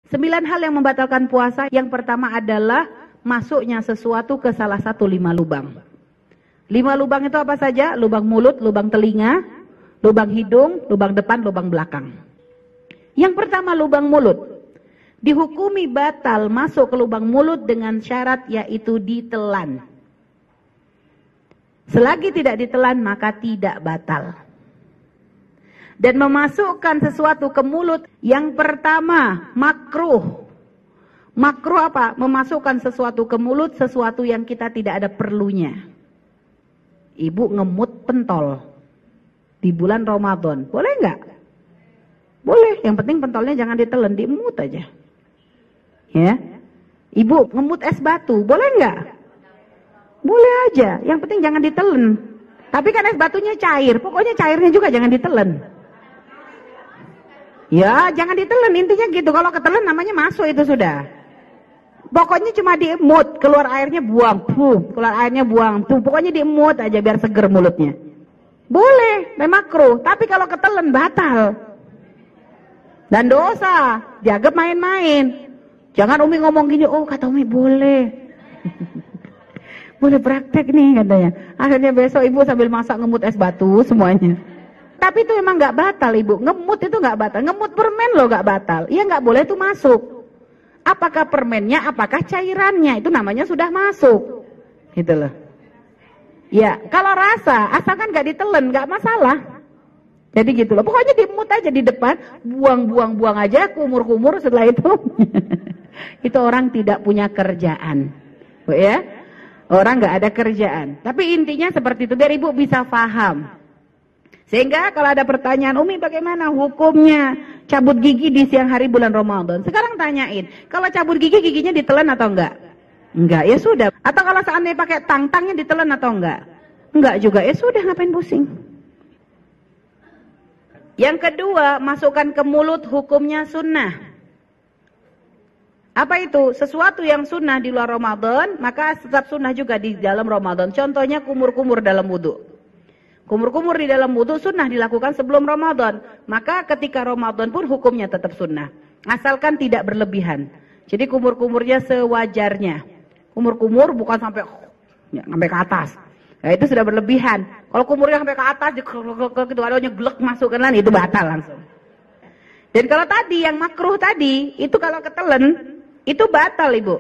9 hal yang membatalkan puasa. Yang pertama adalah masuknya sesuatu ke salah satu 5 lubang. 5 lubang itu apa saja? Lubang mulut, lubang telinga, lubang hidung, lubang depan, lubang belakang. Yang pertama lubang mulut. Dihukumi batal masuk ke lubang mulut dengan syarat yaitu ditelan. Selagi tidak ditelan maka tidak batal. Dan memasukkan sesuatu ke mulut yang pertama makruh. Makruh apa? Memasukkan sesuatu ke mulut, sesuatu yang kita tidak ada perlunya. Ibu ngemut pentol di bulan Ramadan, boleh nggak? Boleh, yang penting pentolnya jangan ditelan, diemut aja. Ya, ibu ngemut es batu, boleh nggak? Boleh aja, yang penting jangan ditelan. Tapi kan es batunya cair, pokoknya cairnya juga jangan ditelan. Ya, jangan ditelan, intinya gitu. Kalau ketelan namanya masuk itu sudah. Pokoknya cuma diemut, keluar airnya buang, keluar airnya buang, pokoknya diemut aja biar seger mulutnya. Boleh, memang makruh, tapi kalau ketelan batal. Dan dosa, dianggap main-main. Jangan Umi ngomong gini, oh kata Umi boleh. Boleh praktek nih katanya. Akhirnya besok ibu sambil masak ngemut es batu semuanya. Tapi itu emang gak batal ibu, ngemut itu gak batal. Ngemut permen loh gak batal, iya gak boleh itu masuk. Apakah permennya, apakah cairannya, itu namanya sudah masuk. Gitu loh. Ya, kalau rasa, asalkan gak ditelan, gak masalah. Jadi gitu loh, pokoknya diemut aja di depan, buang aja, kumur-kumur setelah itu. Itu orang tidak punya kerjaan. Ya, orang gak ada kerjaan. Tapi intinya seperti itu, biar ibu bisa paham. Sehingga kalau ada pertanyaan, Umi bagaimana hukumnya cabut gigi di siang hari bulan Ramadan? Sekarang tanyain, kalau cabut gigi, giginya ditelan atau enggak? Enggak, ya sudah. Atau kalau seandainya pakai tang-tangnya ditelan atau enggak? Enggak juga, ya sudah, ngapain pusing? Yang kedua, masukkan ke mulut hukumnya sunnah. Apa itu? Sesuatu yang sunnah di luar Ramadan, maka tetap sunnah juga di dalam Ramadan. Contohnya kumur-kumur dalam wudhu. Kumur-kumur di dalam wudhu sunnah dilakukan sebelum Ramadan. Maka ketika Ramadan pun hukumnya tetap sunnah. Asalkan tidak berlebihan. Jadi kumur-kumurnya sewajarnya. Kumur-kumur bukan sampai ke atas. Nah, itu sudah berlebihan. Kalau kumurnya sampai ke atas, gitu, adanya glek masuk ke itu batal langsung. Dan kalau tadi yang makruh tadi, itu kalau ketelan, itu batal ibu.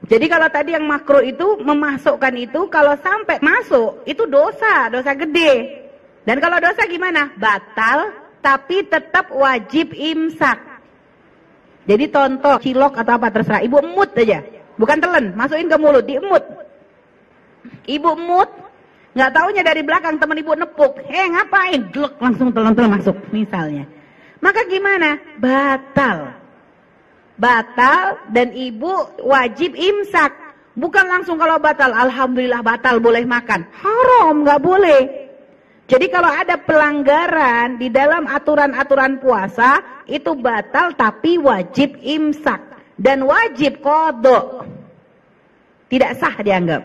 Jadi kalau tadi yang makruh itu memasukkan itu, kalau sampai masuk itu dosa gede. Dan kalau dosa gimana? Batal, tapi tetap wajib imsak. Jadi contoh cilok atau apa terserah, ibu emut aja, bukan telan, masukin ke mulut, diemut. Ibu emut, nggak taunya dari belakang teman ibu nepuk, ngapain? Glek, langsung telan-telan masuk, misalnya. Maka gimana? Batal. Batal dan ibu wajib imsak. Bukan langsung kalau batal, alhamdulillah batal boleh makan. Haram, nggak boleh. Jadi kalau ada pelanggaran di dalam aturan-aturan puasa, itu batal tapi wajib imsak. Dan wajib qadha. Tidak sah dianggap.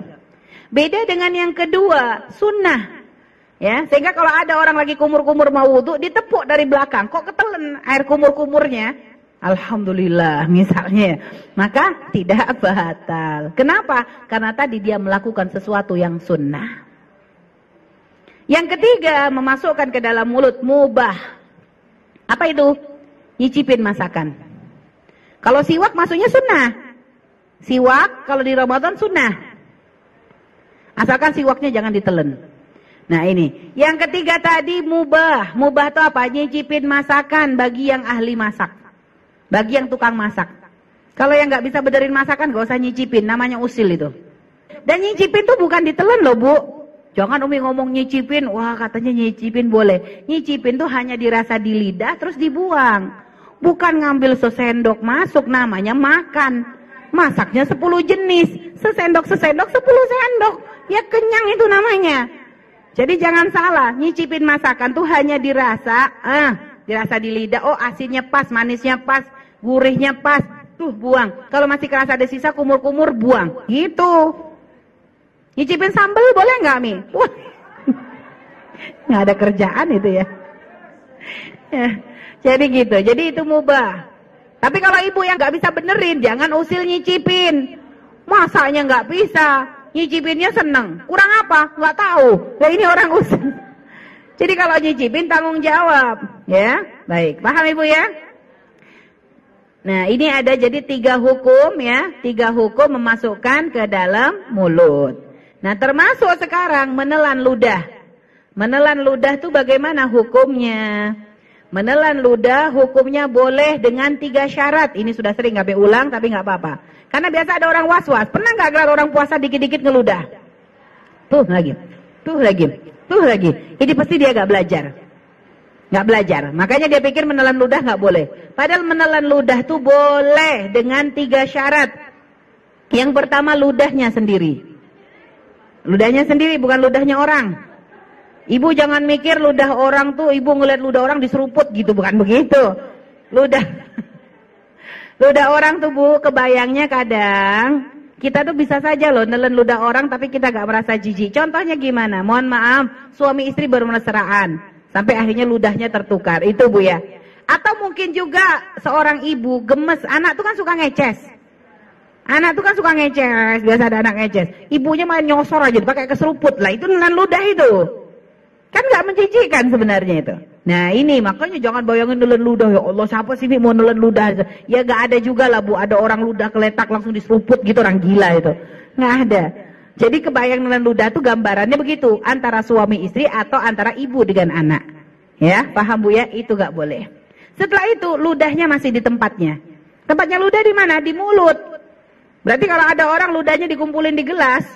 Beda dengan yang kedua, sunnah. Ya, sehingga kalau ada orang lagi kumur-kumur mau wudu, ditepuk dari belakang. Kok ketelan air kumur-kumurnya? Alhamdulillah misalnya, maka tidak batal. Kenapa? Karena tadi dia melakukan sesuatu yang sunnah. Yang ketiga, memasukkan ke dalam mulut mubah. Apa itu? Nyicipin masakan. Kalau siwak masuknya sunnah. Siwak kalau di Ramadan sunnah. Asalkan siwaknya jangan ditelan. Nah ini. Yang ketiga tadi mubah. Mubah itu apa? Nyicipin masakan bagi yang ahli masak. Bagi yang tukang masak. Kalau yang nggak bisa benerin masakan, gak usah nyicipin. Namanya usil itu. Dan nyicipin tuh bukan ditelan loh bu. Jangan Umi ngomong nyicipin, wah katanya nyicipin boleh. Nyicipin tuh hanya dirasa di lidah terus dibuang. Bukan ngambil sesendok masuk, namanya makan. Masaknya 10 jenis. Sesendok-sesendok 10 sendok. Ya kenyang itu namanya. Jadi jangan salah, nyicipin masakan tuh hanya dirasa di lidah, oh asinnya pas, manisnya pas, gurihnya pas, tuh buang. Kalau masih kerasa ada sisa kumur-kumur, buang. Gitu. Nyicipin sambal boleh nggak Mi? Wah, nggak ada kerjaan itu ya. Jadi gitu. Jadi itu mubah. Tapi kalau ibu yang nggak bisa benerin, jangan usil nyicipin. Masanya nggak bisa, nyicipinnya seneng. Kurang apa? Nggak tahu. Nah ini orang usil. Jadi kalau nyicipin tanggung jawab, ya. Baik, paham ibu ya? Nah ini ada jadi 3 hukum ya, 3 hukum memasukkan ke dalam mulut. Nah termasuk sekarang menelan ludah. Menelan ludah itu bagaimana hukumnya? Menelan ludah hukumnya boleh dengan 3 syarat. Ini sudah sering kami ulang tapi nggak apa-apa. Karena biasa ada orang was-was. Pernah nggak kalau orang puasa dikit-dikit ngeludah? Tuh lagi, tuh lagi, tuh lagi. Ini pasti dia nggak belajar. Nggak belajar. Makanya dia pikir menelan ludah nggak boleh. Padahal menelan ludah tuh boleh dengan 3 syarat. Yang pertama ludahnya sendiri. Ludahnya sendiri bukan ludahnya orang. Ibu jangan mikir ludah orang tuh, ibu ngeliat ludah orang diseruput gitu, bukan begitu. Ludah orang tuh bu, kebayangnya kadang kita tuh bisa saja loh nelen ludah orang tapi kita gak merasa jijik. Contohnya gimana? Mohon maaf, suami istri baru mesraan sampai akhirnya ludahnya tertukar, itu bu ya. Atau mungkin juga seorang ibu gemes, anak tuh kan suka ngeces. Anak tuh kan suka ngeces, biasa ada anak ngeces. Ibunya main nyosor aja pakai keseruput lah, itu nelen ludah itu. Kan nggak menjijikan sebenarnya itu. Nah ini makanya jangan bayangin nelen ludah, ya Allah siapa sih mau nelen ludah? Ya nggak ada juga lah bu, ada orang ludah keletak langsung diseruput gitu, orang gila itu. Nggak ada. Jadi kebayang nelen ludah tuh gambarannya begitu, antara suami istri atau antara ibu dengan anak. Ya paham bu ya, itu nggak boleh. Setelah itu ludahnya masih di tempatnya. Tempatnya ludah di mana? Di mulut. Berarti kalau ada orang ludahnya dikumpulin di gelas,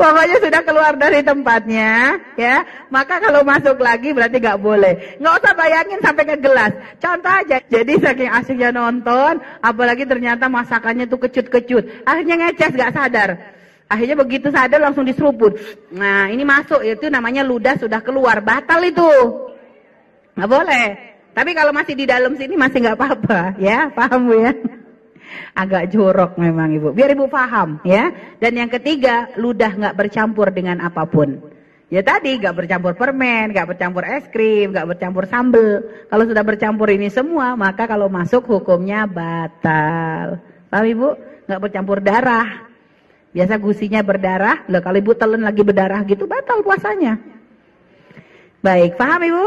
pokoknya sudah keluar dari tempatnya, ya. Maka kalau masuk lagi berarti nggak boleh. Nggak usah bayangin sampai ke gelas. Contoh aja. Jadi saking asyiknya nonton, apalagi ternyata masakannya tuh kecut-kecut. Akhirnya ngeces nggak sadar. Akhirnya begitu sadar langsung diseruput. Nah ini masuk, itu namanya ludah sudah keluar, batal itu. Nggak boleh. Tapi kalau masih di dalam sini masih nggak apa-apa, ya. Paham bu ya? Agak jorok memang ibu, biar ibu paham ya. Dan yang ketiga, ludah nggak bercampur dengan apapun. Ya tadi nggak bercampur permen, nggak bercampur es krim, nggak bercampur sambel. Kalau sudah bercampur ini semua, maka kalau masuk hukumnya batal. Paham ibu? Nggak bercampur darah. Biasa gusinya berdarah, loh kalau ibu telan lagi berdarah gitu batal puasanya. Baik, paham ibu?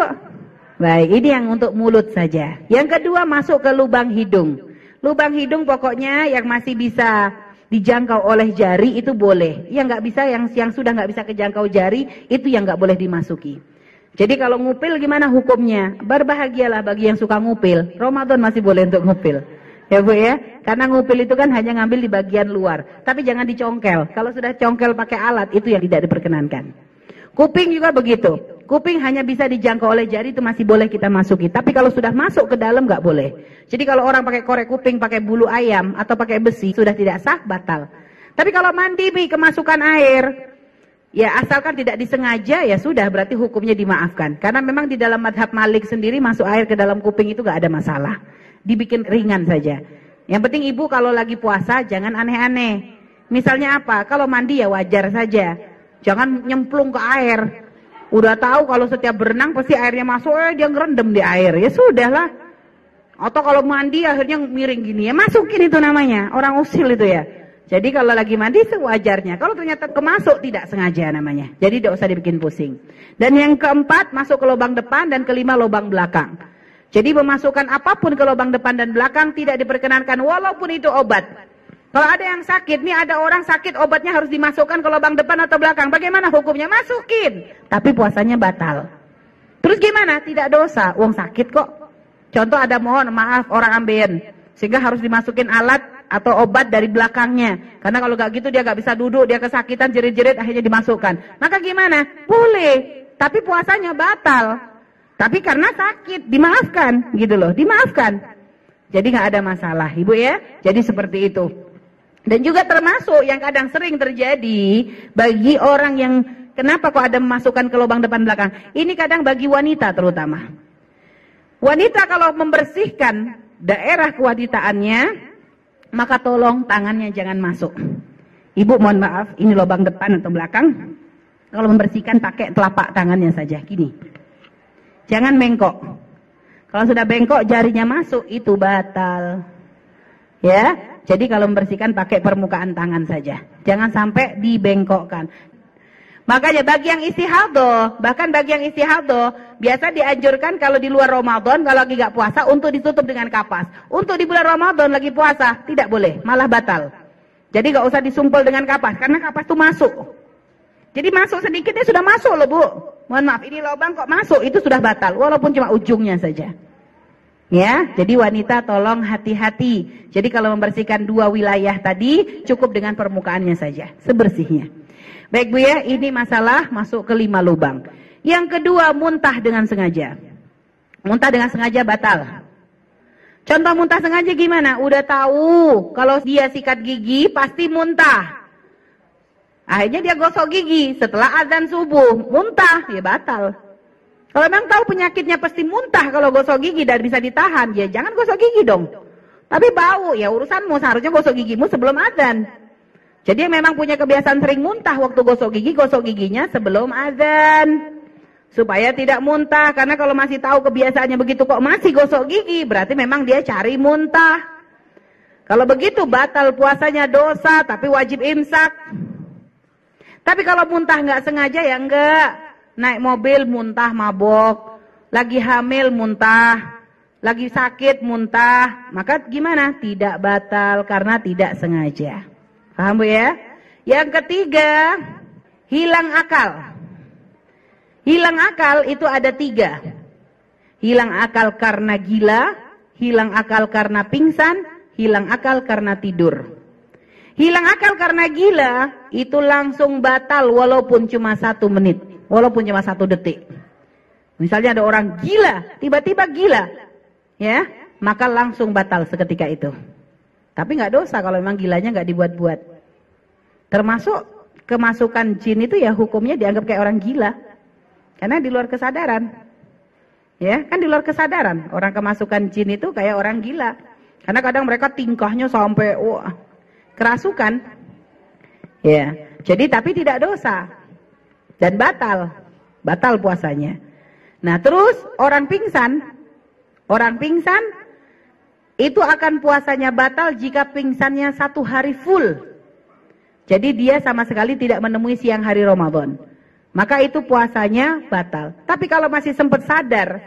Baik, ini yang untuk mulut saja. Yang kedua masuk ke lubang hidung. Lubang hidung pokoknya yang masih bisa dijangkau oleh jari itu boleh. Yang nggak bisa, yang sudah nggak bisa kejangkau jari itu yang nggak boleh dimasuki. Jadi kalau ngupil gimana hukumnya? Berbahagialah bagi yang suka ngupil. Ramadan masih boleh untuk ngupil. Ya bu ya, karena ngupil itu kan hanya ngambil di bagian luar. Tapi jangan dicongkel. Kalau sudah congkel pakai alat itu yang tidak diperkenankan. Kuping juga begitu. Kuping hanya bisa dijangkau oleh jari, itu masih boleh kita masuki. Tapi kalau sudah masuk ke dalam nggak boleh. Jadi kalau orang pakai korek kuping, pakai bulu ayam atau pakai besi, sudah tidak sah, batal. Tapi kalau mandi kemasukan air, ya asalkan tidak disengaja, ya sudah berarti hukumnya dimaafkan. Karena memang di dalam madhab Malik sendiri masuk air ke dalam kuping itu nggak ada masalah. Dibikin ringan saja. Yang penting ibu kalau lagi puasa jangan aneh-aneh. Misalnya apa? Kalau mandi ya wajar saja. Jangan nyemplung ke air. Udah tahu kalau setiap berenang pasti airnya masuk, dia ngerendam di air. Ya sudahlah. Atau kalau mandi akhirnya miring gini, ya masukin itu namanya. Orang usil itu ya. Jadi kalau lagi mandi sewajarnya. Kalau ternyata kemasuk tidak sengaja namanya. Jadi tidak usah dibikin pusing. Dan yang keempat masuk ke lubang depan dan kelima lubang belakang. Jadi memasukkan apapun ke lubang depan dan belakang tidak diperkenankan walaupun itu obat. Kalau ada yang sakit, nih ada orang sakit obatnya harus dimasukkan ke lubang depan atau belakang. Bagaimana hukumnya? Masukin. Tapi puasanya batal. Terus gimana? Tidak dosa. Wong sakit kok. Contoh ada mohon maaf orang ambeien. Sehingga harus dimasukin alat atau obat dari belakangnya. Karena kalau gak gitu dia gak bisa duduk, dia kesakitan, jerit-jerit akhirnya dimasukkan. Maka gimana? Boleh. Tapi puasanya batal. Tapi karena sakit, dimaafkan. Gitu loh, dimaafkan. Jadi gak ada masalah ibu ya. Jadi seperti itu. Dan juga termasuk yang kadang sering terjadi bagi orang yang kenapa kok ada memasukkan ke lubang depan belakang. Ini kadang bagi wanita terutama. Wanita kalau membersihkan daerah kewanitaannya, maka tolong tangannya jangan masuk. Ibu mohon maaf, ini lubang depan atau belakang. Kalau membersihkan pakai telapak tangannya saja, gini. Jangan mengkok. Kalau sudah bengkok jarinya masuk, itu batal. Ya, jadi kalau membersihkan pakai permukaan tangan saja. Jangan sampai dibengkokkan. Makanya bagi yang istihadah, bahkan bagi yang istihadah, biasa dianjurkan kalau di luar Ramadan, kalau lagi gak puasa, untuk ditutup dengan kapas. Untuk di bulan Ramadan lagi puasa, tidak boleh, malah batal. Jadi gak usah disumpel dengan kapas, karena kapas itu masuk. Jadi masuk sedikitnya sudah masuk loh Bu. Mohon maaf, ini lubang kok masuk, itu sudah batal, walaupun cuma ujungnya saja. Ya, jadi wanita tolong hati-hati. Jadi kalau membersihkan dua wilayah tadi, cukup dengan permukaannya saja, sebersihnya. Baik Bu ya, ini masalah masuk ke 5 lubang. Yang kedua, muntah dengan sengaja. Muntah dengan sengaja batal. Contoh muntah sengaja gimana? Udah tahu kalau dia sikat gigi pasti muntah. Akhirnya dia gosok gigi setelah azan subuh, muntah, ya batal. Kalau memang tahu penyakitnya pasti muntah kalau gosok gigi dan bisa ditahan, ya jangan gosok gigi dong. Tapi bau, ya urusanmu, seharusnya gosok gigimu sebelum azan. Jadi memang punya kebiasaan sering muntah waktu gosok giginya sebelum azan. Supaya tidak muntah, karena kalau masih tahu kebiasaannya begitu kok masih gosok gigi, berarti memang dia cari muntah. Kalau begitu batal puasanya, dosa, tapi wajib imsak. Tapi kalau muntah nggak sengaja ya enggak. Naik mobil muntah mabok, lagi hamil muntah, lagi sakit muntah, maka gimana? Tidak batal karena tidak sengaja. Paham Bu ya? Yang ketiga, hilang akal. Hilang akal itu ada 3. Hilang akal karena gila, hilang akal karena pingsan, hilang akal karena tidur. Hilang akal karena gila itu langsung batal walaupun cuma 1 menit. Walaupun cuma 1 detik. Misalnya ada orang gila, tiba-tiba gila, ya, maka langsung batal seketika itu. Tapi nggak dosa kalau memang gilanya nggak dibuat-buat. Termasuk kemasukan jin itu ya hukumnya dianggap kayak orang gila, karena di luar kesadaran. Ya, kan di luar kesadaran. Orang kemasukan jin itu kayak orang gila, karena kadang mereka tingkahnya sampai kerasukan. Ya, jadi tapi tidak dosa. Dan batal puasanya. Nah terus orang pingsan itu akan puasanya batal jika pingsannya 1 hari full. Jadi dia sama sekali tidak menemui siang hari Ramadan. Maka itu puasanya batal. Tapi kalau masih sempat sadar,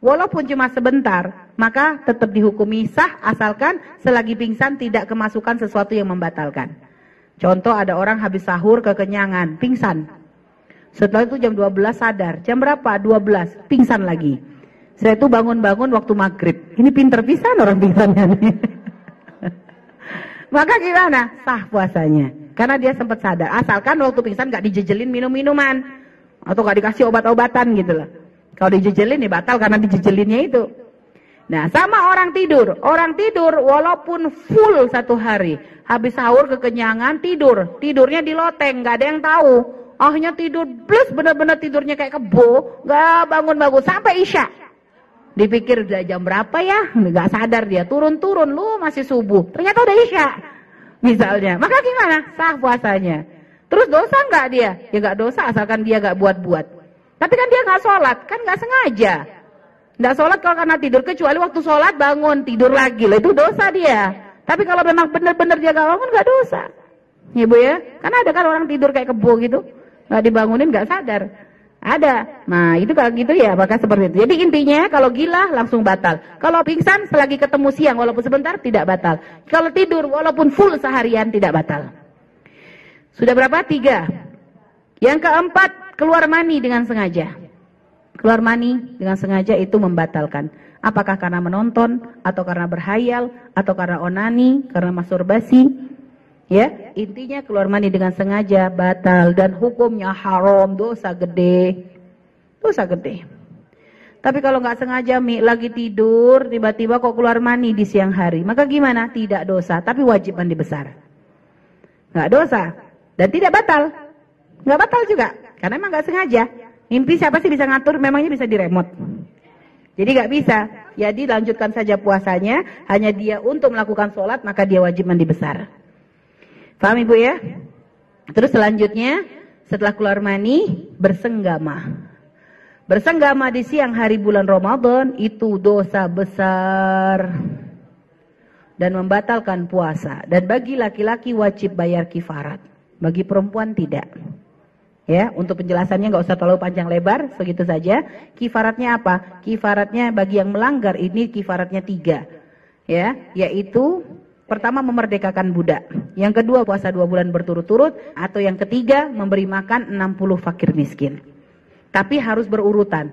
walaupun cuma sebentar, maka tetap dihukumi sah asalkan selagi pingsan tidak kemasukan sesuatu yang membatalkan. Contoh ada orang habis sahur kekenyangan, pingsan. Setelah itu jam 12 sadar. Jam berapa? 12. Pingsan lagi. Setelah itu bangun-bangun waktu maghrib. Ini pinter pisan orang pingsannya nih. Maka gimana? Sah puasanya. Karena dia sempat sadar. Asalkan waktu pingsan gak dijejelin minum-minuman. Atau gak dikasih obat-obatan gitu loh. Kalau dijejelin ya batal karena dijejelinnya itu. Nah sama orang tidur. Orang tidur walaupun full 1 hari. Habis sahur kekenyangan tidur. Tidurnya di loteng. Gak ada yang tahu. Akhirnya tidur plus benar-benar tidurnya kayak kebo, nggak bangun-bangun sampai isya. Dipikir udah jam berapa ya, nggak sadar dia turun-turun, lu masih subuh, ternyata udah isya, misalnya. Maka gimana? Sah puasanya. Terus dosa nggak dia? Ya nggak dosa asalkan dia nggak buat-buat. Tapi kan dia nggak sholat, kan nggak sengaja. Nggak sholat kalau karena tidur, kecuali waktu sholat bangun tidur lagi, lah itu dosa dia. Tapi kalau memang benar-benar dia nggak bangun nggak dosa, ya Bu ya. Karena ada kan orang tidur kayak kebo gitu. Nggak dibangunin nggak sadar. Ada. Nah itu kalau gitu ya maka seperti itu. Jadi intinya kalau gila langsung batal. Kalau pingsan selagi ketemu siang walaupun sebentar tidak batal. Kalau tidur walaupun full seharian tidak batal. Sudah berapa? 3. Yang keempat, keluar mani dengan sengaja. Keluar mani dengan sengaja itu membatalkan. Apakah karena menonton, atau karena berhayal, atau karena onani, karena masturbasi. Ya, intinya keluar mani dengan sengaja batal dan hukumnya haram, dosa gede. Dosa gede. Tapi kalau nggak sengaja lagi tidur, tiba-tiba kok keluar mani di siang hari, maka gimana? Tidak dosa, tapi wajib mandi besar. Nggak dosa dan tidak batal. Nggak batal juga, karena emang nggak sengaja. Mimpi siapa sih bisa ngatur? Memangnya bisa diremot. Jadi nggak bisa. Jadi lanjutkan saja puasanya, hanya dia untuk melakukan sholat, maka dia wajib mandi besar. Paham Ibu ya? Terus selanjutnya setelah keluar mani bersenggama. Bersenggama di siang hari bulan Ramadan itu dosa besar dan membatalkan puasa. Dan bagi laki-laki wajib bayar kifarat, bagi perempuan tidak. Ya, untuk penjelasannya nggak usah terlalu panjang lebar, segitu saja. Kifaratnya apa? Kifaratnya bagi yang melanggar ini kifaratnya 3. Ya, yaitu pertama memerdekakan budak, yang kedua puasa 2 bulan berturut-turut, atau yang ketiga memberi makan 60 fakir miskin. Tapi harus berurutan.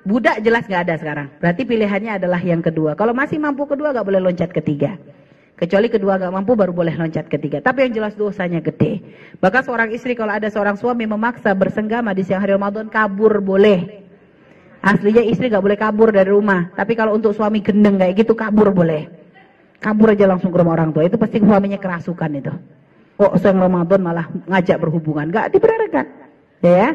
Budak jelas nggak ada sekarang, berarti pilihannya adalah yang kedua. Kalau masih mampu kedua nggak boleh loncat ketiga. Kecuali kedua nggak mampu baru boleh loncat ketiga. Tapi yang jelas dosanya gede. Bahkan seorang istri kalau ada seorang suami memaksa bersenggama di siang hari Ramadan, kabur boleh. Aslinya istri nggak boleh kabur dari rumah. Tapi kalau untuk suami gendeng kayak gitu kabur boleh. Kabur aja langsung ke rumah orang tua. Itu pasti suaminya kerasukan itu. Kok siang Ramadan malah ngajak berhubungan? Nggak dibenarkan. Ya.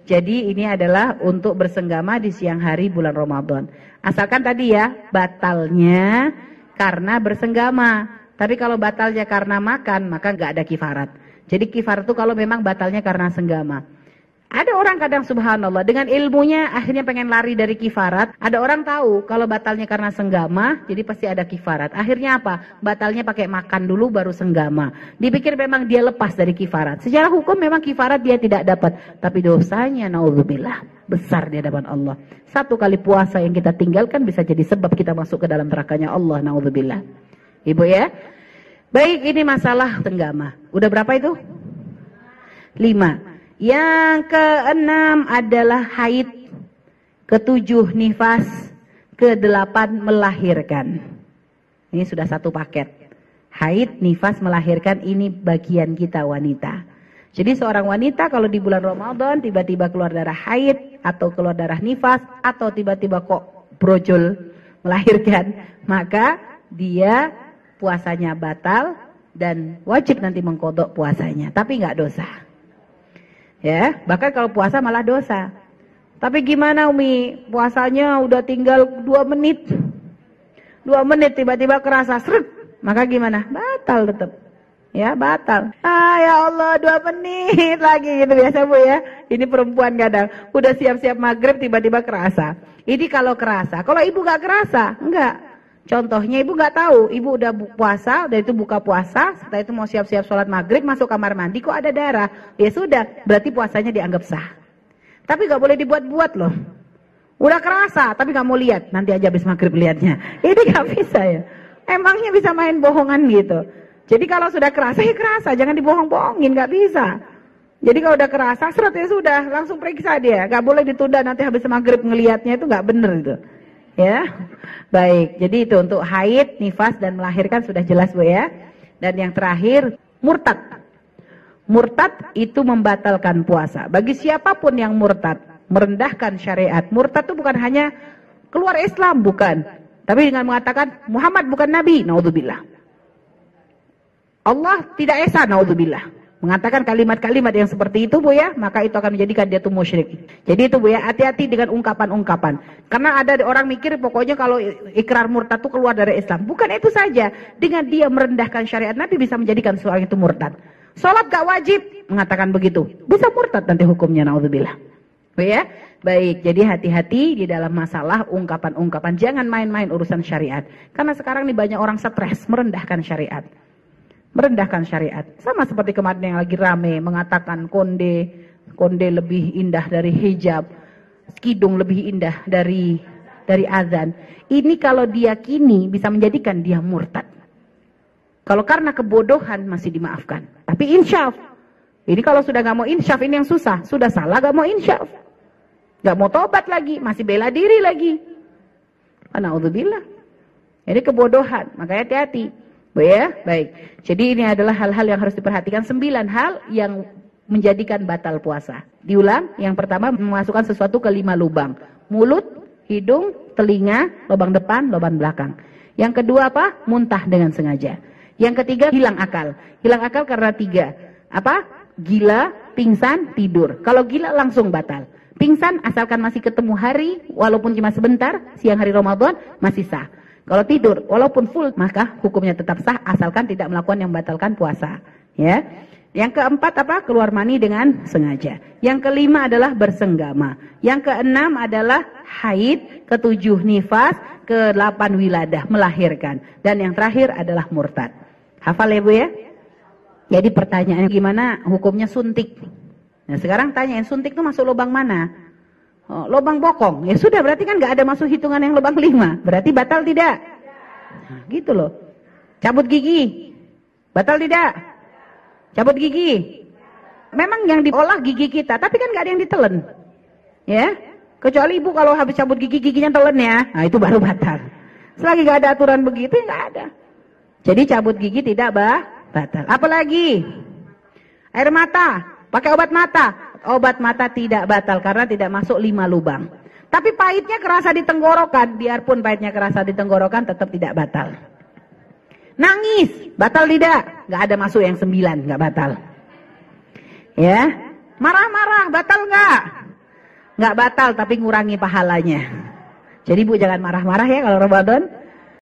Jadi ini adalah untuk bersenggama di siang hari bulan Ramadan. Asalkan tadi ya, batalnya karena bersenggama. Tapi kalau batalnya karena makan, maka nggak ada kifarat. Jadi kifarat itu kalau memang batalnya karena senggama. Ada orang kadang subhanallah dengan ilmunya akhirnya pengen lari dari kifarat. Ada orang tahu kalau batalnya karena senggama, jadi pasti ada kifarat. Akhirnya apa? Batalnya pakai makan dulu baru senggama. Dipikir memang dia lepas dari kifarat. Secara hukum memang kifarat dia tidak dapat, tapi dosanya naudzubillah besar di hadapan Allah. 1 kali puasa yang kita tinggalkan bisa jadi sebab kita masuk ke dalam nerakanya Allah, naudzubillah. Ibu ya. Baik, ini masalah senggama. Udah berapa itu? 5. Yang ke-6 adalah haid, ke-7 nifas, ke-8 melahirkan. Ini sudah 1 paket. Haid, nifas, melahirkan, ini bagian kita wanita. Jadi seorang wanita kalau di bulan Ramadan tiba-tiba keluar darah haid atau keluar darah nifas atau tiba-tiba kok brojol melahirkan, maka dia puasanya batal dan wajib nanti mengqadha puasanya, tapi nggak dosa. Ya, bahkan kalau puasa malah dosa. Tapi gimana Umi? Puasanya udah tinggal 2 menit. 2 menit tiba-tiba kerasa seret. Maka gimana? Batal tetap. Ya, batal. Ya Allah, 2 menit lagi gitu biasa Bu ya. Ini perempuan kadang udah siap-siap maghrib tiba-tiba kerasa. Ini kalau kerasa. Kalau ibu gak kerasa, enggak. Contohnya ibu nggak tahu, ibu udah puasa, udah itu buka puasa, setelah itu mau siap-siap sholat maghrib, masuk kamar mandi, kok ada darah? Ya sudah, berarti puasanya dianggap sah. Tapi nggak boleh dibuat-buat loh. Udah kerasa, tapi nggak mau lihat, nanti aja habis maghrib lihatnya. Ini nggak bisa ya. Emangnya bisa main bohongan gitu. Jadi kalau sudah kerasa, ya kerasa, jangan dibohong-bohongin, nggak bisa. Jadi kalau udah kerasa, seret ya sudah, langsung periksa dia. Nggak boleh ditunda nanti habis maghrib ngelihatnya, itu nggak bener itu. Ya, baik. Jadi itu untuk haid, nifas dan melahirkan sudah jelas Bu ya. Dan yang terakhir murtad. Murtad itu membatalkan puasa. Bagi siapapun yang murtad, merendahkan syariat. Murtad itu bukan hanya keluar Islam, bukan. Tapi dengan mengatakan Muhammad bukan Nabi, naudzubillah. Allah tidak esa, naudzubillah. Mengatakan kalimat-kalimat yang seperti itu Bu ya, maka itu akan menjadikan dia itu musyrik. Jadi itu Bu ya, hati-hati dengan ungkapan-ungkapan. Karena ada orang mikir pokoknya kalau ikrar murtad itu keluar dari Islam. Bukan itu saja, dengan dia merendahkan syariat Nabi bisa menjadikan seorang itu murtad. Salat gak wajib, mengatakan begitu. Bisa murtad nanti hukumnya, naudzubillah. Bu ya, baik. Jadi hati-hati di dalam masalah ungkapan-ungkapan. Jangan main-main urusan syariat. Karena sekarang ini banyak orang stres merendahkan syariat. Merendahkan syariat. Sama seperti kemarin yang lagi rame mengatakan konde lebih indah dari hijab, kidung lebih indah dari azan. Ini kalau diyakini bisa menjadikan dia murtad. Kalau karena kebodohan masih dimaafkan. Tapi insyaf. Ini kalau sudah gak mau insyaf, ini yang susah. Sudah salah gak mau insyaf. Gak mau tobat lagi, masih bela diri lagi. Na'udzubillah. Ini kebodohan, makanya hati-hati. Bu ya, baik. Jadi ini adalah hal-hal yang harus diperhatikan. 9 hal yang menjadikan batal puasa. Diulang, yang pertama memasukkan sesuatu ke 5 lubang. Mulut, hidung, telinga, lubang depan, lubang belakang. Yang kedua apa? Muntah dengan sengaja. Yang ketiga hilang akal. Hilang akal karena 3. Apa? Gila, pingsan, tidur. Kalau gila langsung batal. Pingsan asalkan masih ketemu hari, walaupun cuma sebentar, siang hari Ramadan, masih sah. Kalau tidur, walaupun full, maka hukumnya tetap sah asalkan tidak melakukan yang membatalkan puasa. Ya, Yang keempat apa? Keluar mani dengan sengaja. Yang kelima adalah bersenggama. Yang keenam adalah haid. Ketujuh nifas. Ke-8 wiladah, melahirkan. Dan yang terakhir adalah murtad. Hafal ya Bu ya? Jadi pertanyaannya gimana hukumnya suntik? Nah sekarang tanyain suntik itu masuk lubang mana? Oh, lubang bokong. Ya sudah berarti kan gak ada masuk hitungan yang lubang 5. Berarti batal tidak? Nah, gitu loh. Cabut gigi. Batal tidak? Cabut gigi. Memang yang diolah gigi kita, tapi kan gak ada yang ditelen. Ya. Kecuali ibu kalau habis cabut gigi, giginya telen ya. Nah itu baru batal. Selagi gak ada aturan begitu, ya gak ada. Jadi cabut gigi tidak batal. Apalagi? Air mata. Pakai obat mata. Obat mata tidak batal karena tidak masuk 5 lubang. Tapi pahitnya kerasa di tenggorokan. Biarpun pahitnya kerasa di tenggorokan tetap tidak batal. Nangis, batal tidak? Gak ada masuk yang 9, gak batal. Ya, marah-marah, batal gak? Gak batal, tapi ngurangi pahalanya. Jadi Bu jangan marah-marah ya kalau Ramadan.